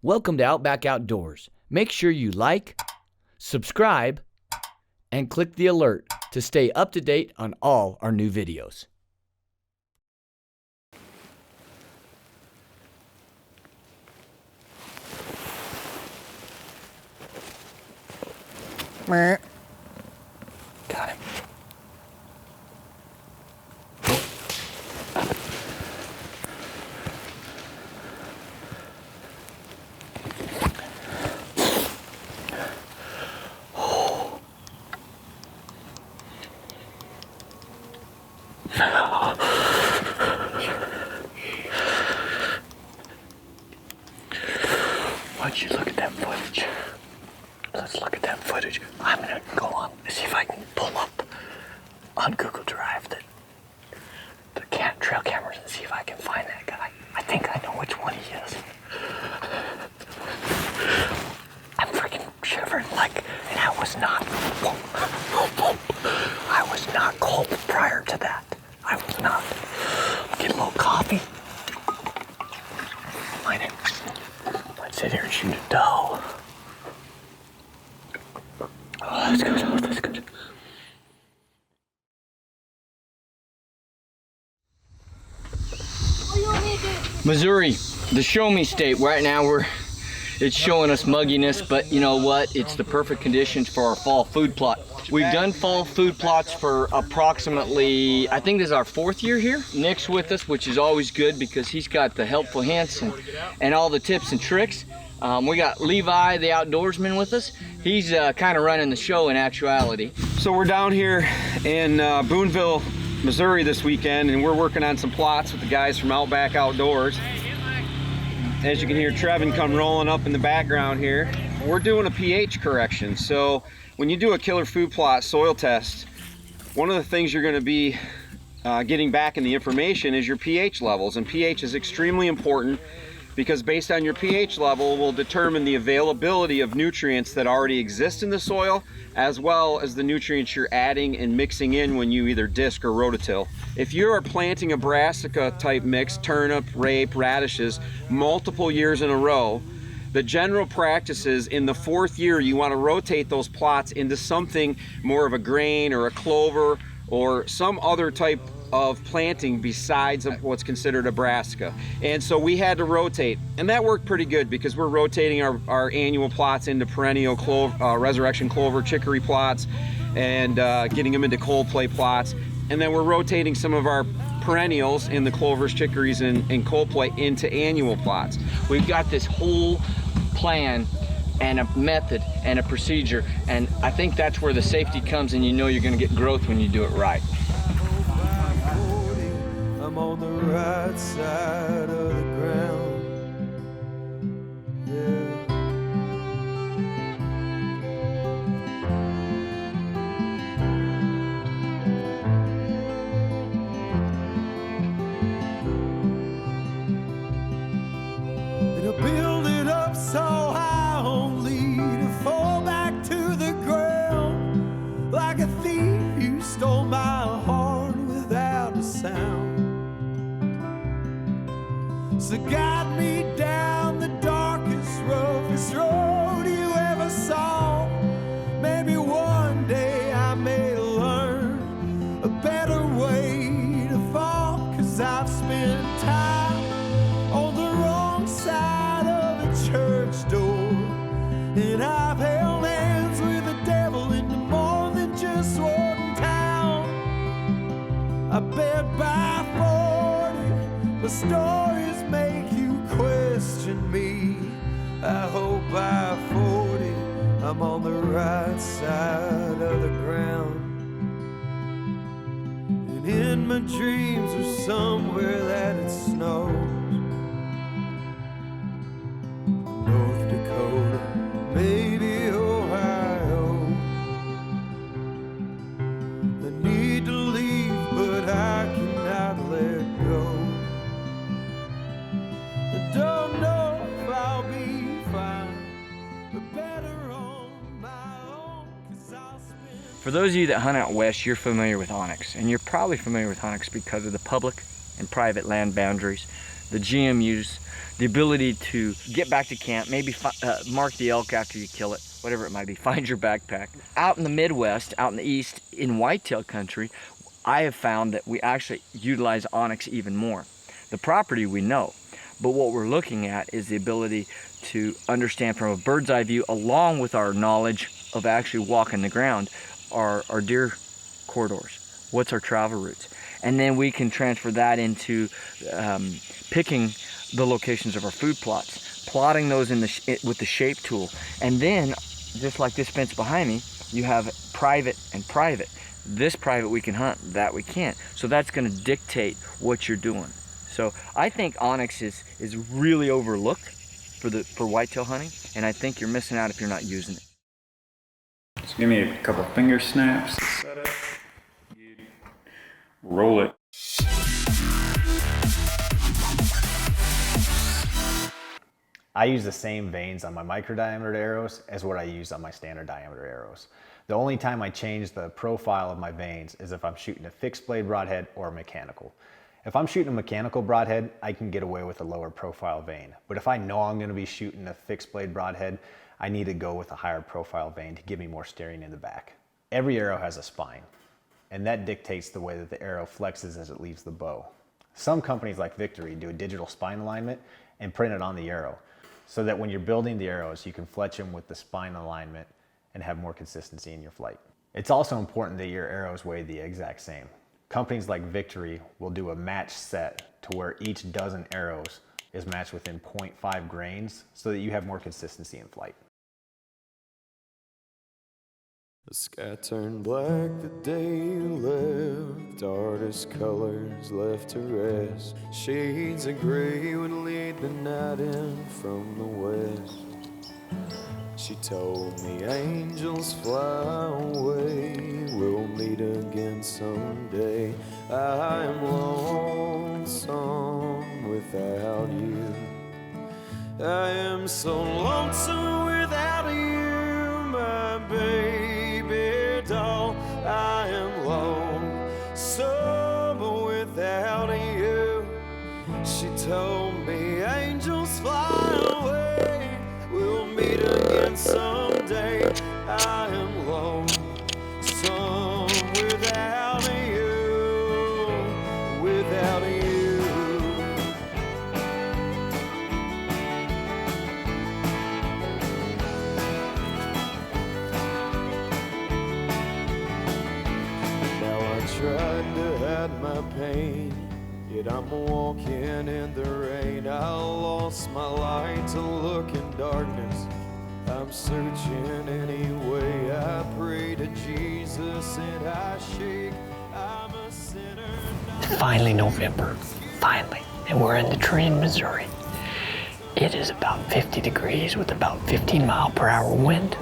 Welcome to Outback Outdoors. Make sure you like, subscribe, and click the alert to stay up to date on all our new videos. Got him. Why'd you look at that footage? Let's look at that footage. I'm gonna go on and see if I can pull up on Google Drive the trail cameras and see if I can find that guy. I think I know which one he is. I'm freaking shivering and I was not cold prior to that. I was not. Get a little coffee. Might sit here and shoot a doe. Oh, that's good. Oh, that's good. Missouri, the show me state. Right now it's showing us mugginess, but you know what? It's the perfect conditions for our fall food plot. We've done fall food plots for approximately, I think this is our 4th year here. Nick's with us, which is always good because he's got the helpful hints and all the tips and tricks. We got Levi, the outdoorsman, with us. He's kind of running the show in actuality. So we're down here in Boonville, Missouri this weekend, and we're working on some plots with the guys from Outback Outdoors. As you can hear, Trevon come rolling up in the background here. We're doing a pH correction. So when you do a killer food plot soil test, one of the things you're going to be getting back in the information is your pH levels, and pH is extremely important because based on your pH level will determine the availability of nutrients that already exist in the soil, as well as the nutrients you're adding and mixing in when you either disc or rototill. If you are planting a brassica type mix, turnip, rape, radishes, multiple years in a row, the general practice is in the 4th year you want to rotate those plots into something more of a grain or a clover or some other type of planting besides what's considered a brassica. And so we had to rotate, and that worked pretty good because we're rotating our annual plots into perennial clover, resurrection clover, chicory plots, and getting them into cold play plots. And then we're rotating some of our perennials in the clovers, chicories, and cold play into annual plots. We've got this whole plan and a method and a procedure, and I think that's where the safety comes, and you know you're going to get growth when you do it right. I'm on the right side of the ground. Yeah. And I build it up so high only to fall back to the ground like a thief. You stole my heart without a sound. So guide me down the darkest, roughest road you ever saw. Maybe one day I may learn a better way to fall. 'Cause I've spent time on the wrong side of a church door, and I've held hands with the devil into more than just one town. I bet by 40 the stories make you question me. I hope by 40 I'm on the right side of the ground. And in my dreams or somewhere that it snows, North Dakota, maybe Ohio. I need to leave, but I cannot let go. I don't know if I'll be fine, but better on my own, 'cause I'll spend... For those of you that hunt out west, you're familiar with onyx, and you're probably familiar with onyx because of the public and private land boundaries the GMUs, the ability to get back to camp, maybe mark the elk after you kill it, whatever it might be, find your backpack. Out in the Midwest, out in the East, in whitetail country, I have found that we actually utilize onX even more. The property we know, but what we're looking at is the ability to understand from a bird's eye view, along with our knowledge of actually walking the ground, our deer corridors, what's our travel routes. And then we can transfer that into picking the locations of our food plots, plotting those with the shape tool. And then, just like this fence behind me, you have private and private. This private we can hunt, that we can't. So that's gonna dictate what you're doing. So I think onX is really overlooked for whitetail hunting, and I think you're missing out if you're not using it. Just give me a couple finger snaps to set it. Roll it. I use the same vanes on my micro diameter arrows as what I use on my standard diameter arrows. The only time I change the profile of my vanes is if I'm shooting a fixed blade broadhead or mechanical. If I'm shooting a mechanical broadhead, I can get away with a lower profile vane. But if I know I'm gonna be shooting a fixed blade broadhead, I need to go with a higher profile vane to give me more steering in the back. Every arrow has a spine, and that dictates the way that the arrow flexes as it leaves the bow. Some companies like Victory do a digital spine alignment and print it on the arrow, so that when you're building the arrows, you can fletch them with the spine alignment and have more consistency in your flight. It's also important that your arrows weigh the exact same. Companies like Victory will do a match set to where each dozen arrows is matched within 0.5 grains so that you have more consistency in flight. The sky turned black the day you left, darkest colors left to rest. Shades of gray would lead the night in from the west. She told me angels fly away, we'll meet again someday. I am lonesome without you. I am so lonesome without you, my baby doll. I am lonesome without you. She told me angels fly away, we'll meet again someday. I am lonesome without you, without you. Tried to hide my pain, yet I'm walking in the rain. I lost my light to look in darkness. I'm searching anyway. I pray to Jesus and I shake. I'm a sinner. Finally November, finally, and we're in the tree in Missouri. It is about 50 degrees with about 15-mile-per-hour wind,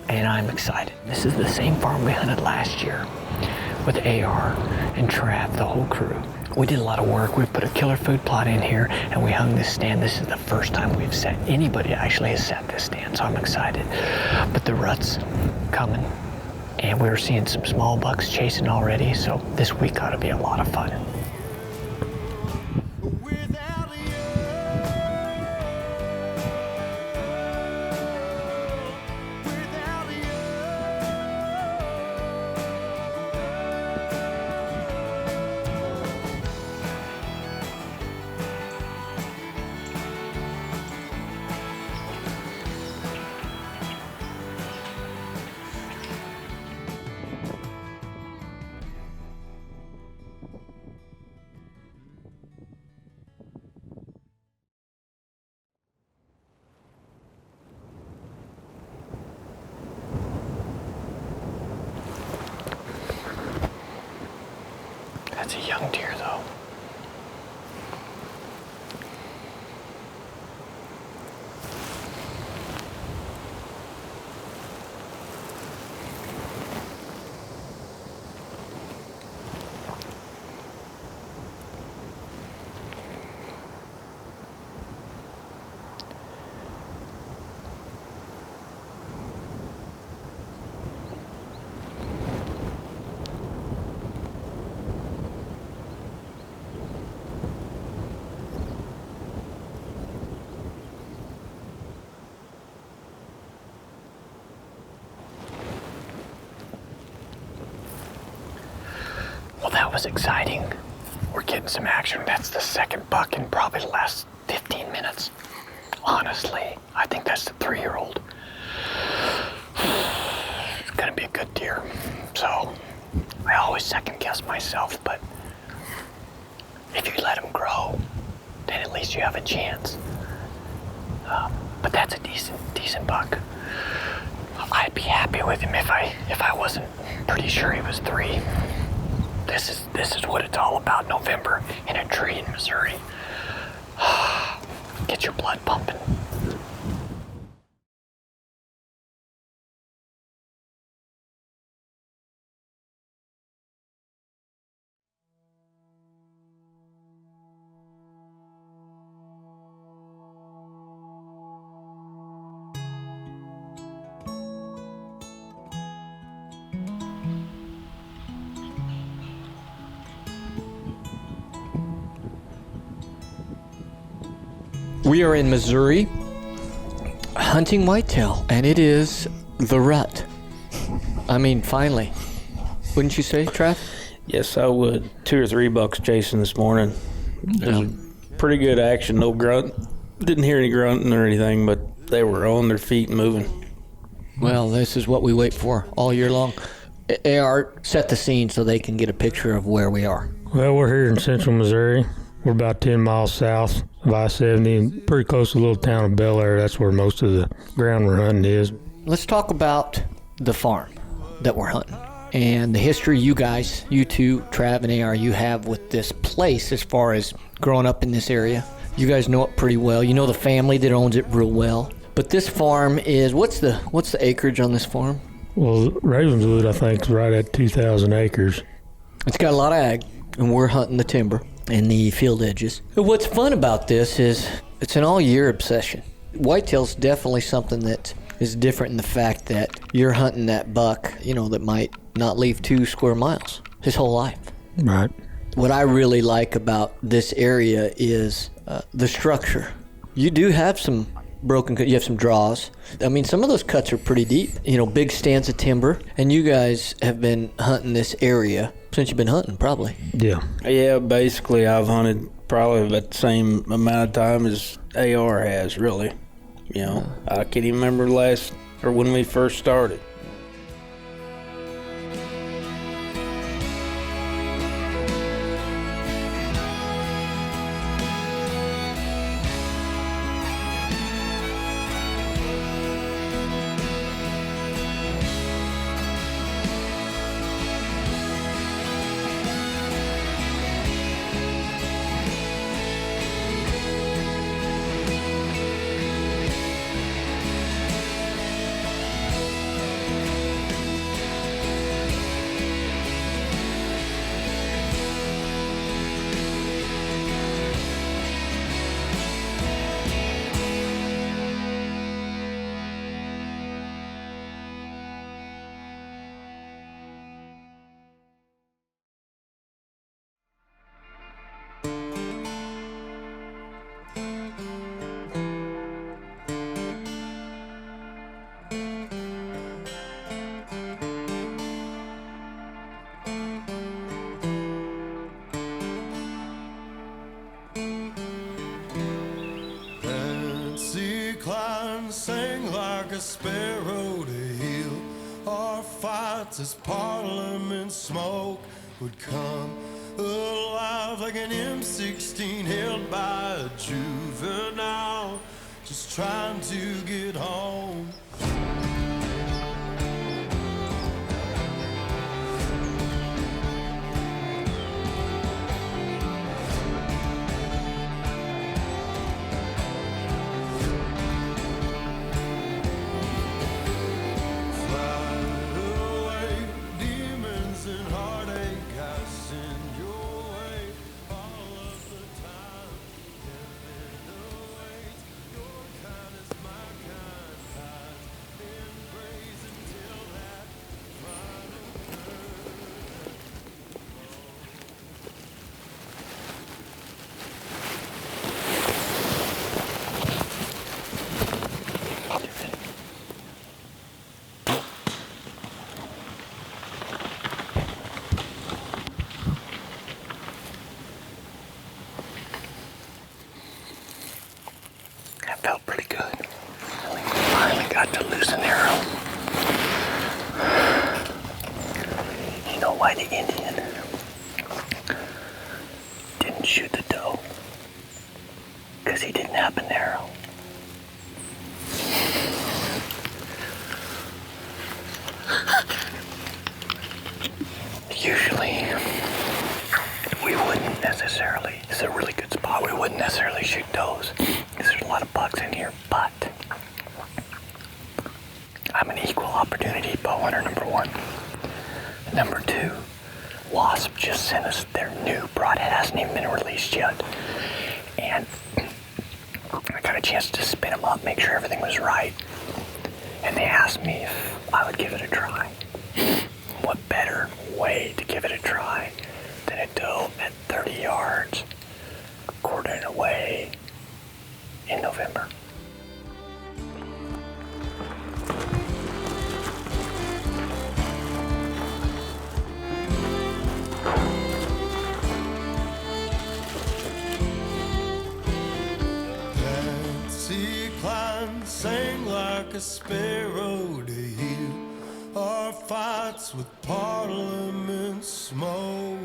and I'm excited. This is the same farm we hunted last year with AR and Trav, the whole crew. We did a lot of work. We put a killer food plot in here and we hung this stand. This is the first time we've set, anybody actually has set this stand, so I'm excited. But the rut's coming and we're seeing some small bucks chasing already, so this week ought to be a lot of fun. That's a young deer, though. was exciting. We're getting some action. That's the second buck in probably the last 15 minutes. Honestly, I think that's the 3-year-old. It's gonna be a good deer. So, I always second guess myself, but if you let him grow, then at least you have a chance. But that's a decent buck. I'd be happy with him if I wasn't pretty sure he was 3. This is what it's all about. November in a tree in Missouri. Get your blood pumping. We are in Missouri hunting whitetail, and it is the rut. I mean, finally. Wouldn't you say, Trev? Yes, I would. 2 or 3 bucks chasing this morning. There's pretty good action, no grunt. Didn't hear any grunting or anything, but they were on their feet moving. Well, this is what we wait for all year long. AR, set the scene so they can get a picture of where we are. Well, we're here in central Missouri. We're about 10 miles south of I-70 and pretty close to the little town of Bel Air. That's where most of the ground we're hunting is. Let's talk about the farm that we're hunting and the history you guys, you two, Trav and AR, you have with this place as far as growing up in this area. You guys know it pretty well. You know the family that owns it real well. But this farm is, what's the acreage on this farm? Well, Ravenswood, I think, is right at 2,000 acres. It's got a lot of ag, and we're hunting the timber and the field edges. And what's fun about this is it's an all-year obsession. Whitetail's definitely something that is different in the fact that you're hunting that buck, that might not leave 2 square miles his whole life. Right. What I really like about this area is the structure. You do have some broken cut, you have some draws. I mean, some of those cuts are pretty deep, big stands of timber. And you guys have been hunting this area since you've been hunting, probably. Yeah, basically I've hunted probably about the same amount of time as AR has, really. I can't even remember when we first started. Sang like a sparrow to hill. Our fights as Parliament smoke would come alive like an M16 held by a juvenile, just trying to get home. felt pretty good. Finally got to loose an arrow. You know why the Indian didn't shoot the doe? Because he didn't have an arrow. Usually, we wouldn't necessarily, it's a really good spot, we wouldn't necessarily shoot does because there's a lot of bucks in here, but I'm an equal opportunity bow hunter, number one. Number two, Wasp just sent us their new broadhead, hasn't even been released yet. And I got a chance to spin them up, make sure everything was right. And they asked me if I would give it a try. What better way to give it a try than a doe at 30 yards, quartering away in November? Patsy Cline sang like a sparrow to hear our fights with Parliament smoke.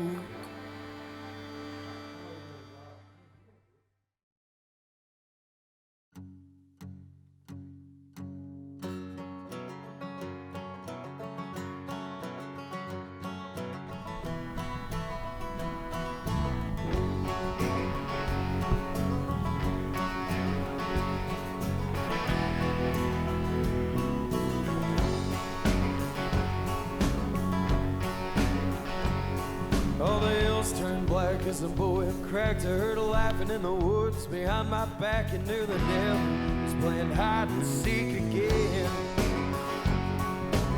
All the hills turned black as the boy cracked. I heard a laughing in the woods behind my back, and knew the devil was playing hide and seek again.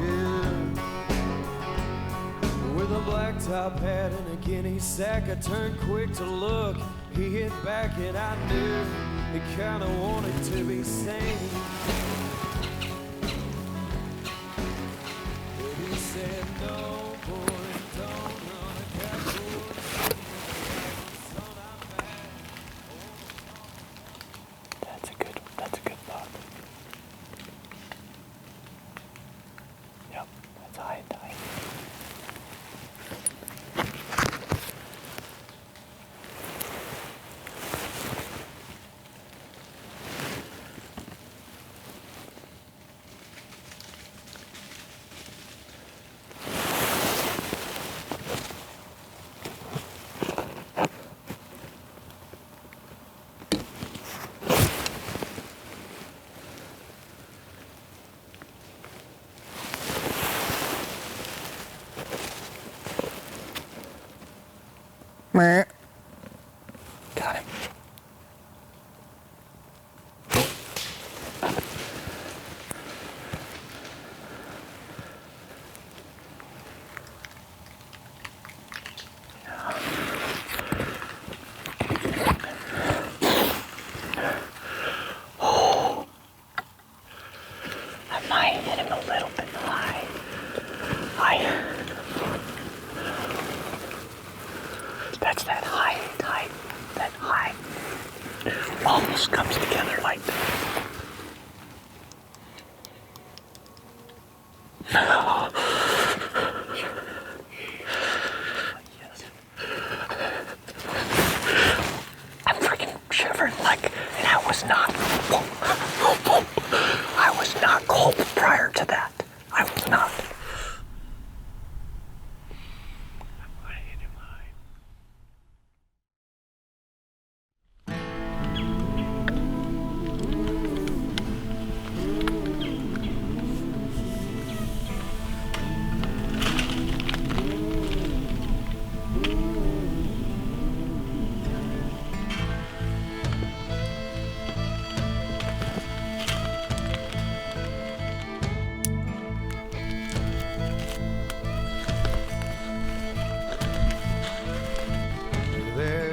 Yeah. With a black top hat and a guinea sack, I turned quick to look. He hit back and I knew he kinda wanted to be seen. But he said, no, boy, don't run a cowboy. Son, I'm back. That's a good buck. Yep, that's high. Got him. Oh, I might hit him a little bit high. That's that high. That high almost comes together like that. Yes. I'm freaking shivering and I was not cold prior to that. I was not.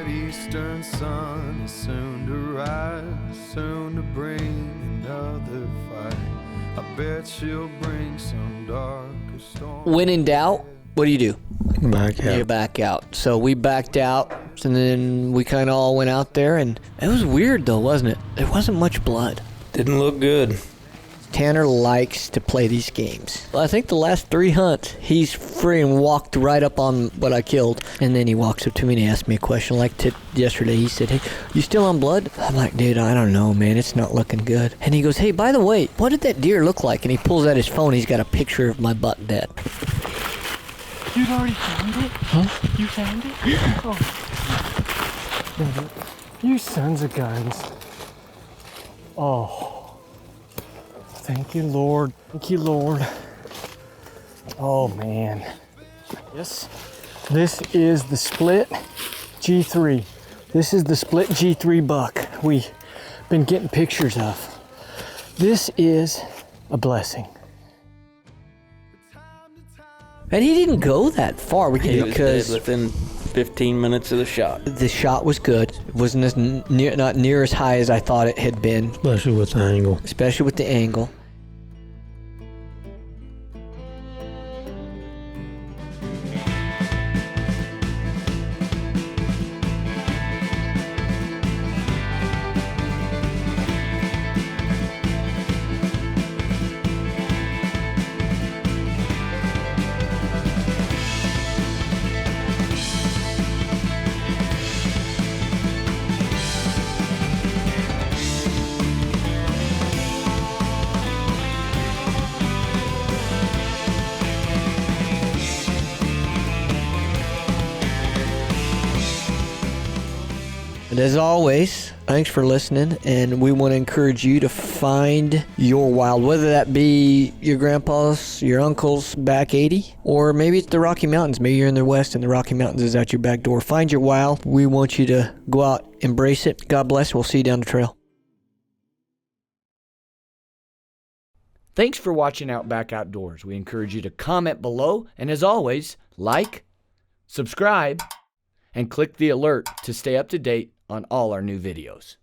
Eastern sun is soon to rise, soon to bring another fight. I bet she'll bring some darker storm. When in doubt, what do? Back out. You back out. So we backed out And then we kind of all went out there, and it was weird though, wasn't it? There wasn't much blood. Didn't look good. Tanner likes to play these games. Well, I think the last 3 hunts, he's freaking walked right up on what I killed. And then he walks up to me and he asked me a question like yesterday. He said, hey, you still on blood? I'm like, dude, I don't know, man. It's not looking good. And he goes, hey, by the way, what did that deer look like? And he pulls out his phone. He's got a picture of my buck dead. You'd already found it? Huh? You found it? Oh. You sons of guns. Oh. Thank you, Lord. Thank you, Lord. Oh, man. Yes. This is the split G3. This is the split G3 buck we've been getting pictures of. This is a blessing. And he didn't go that far He was because dead within 15 minutes of the shot. the shot was good. It wasn't as not near as high as I thought it had been, Especially with the angle. especially with the angle. And as always, thanks for listening, and we want to encourage you to find your wild, whether that be your grandpa's, your uncle's back 80, or maybe it's the Rocky Mountains. Maybe you're in the West and the Rocky Mountains is out your back door. Find your wild. We want you to go out, embrace it. God bless. We'll see you down the trail. Thanks for watching Outback Outdoors. We encourage you to comment below, and as always, like, subscribe, and click the alert to stay up to date on all our new videos.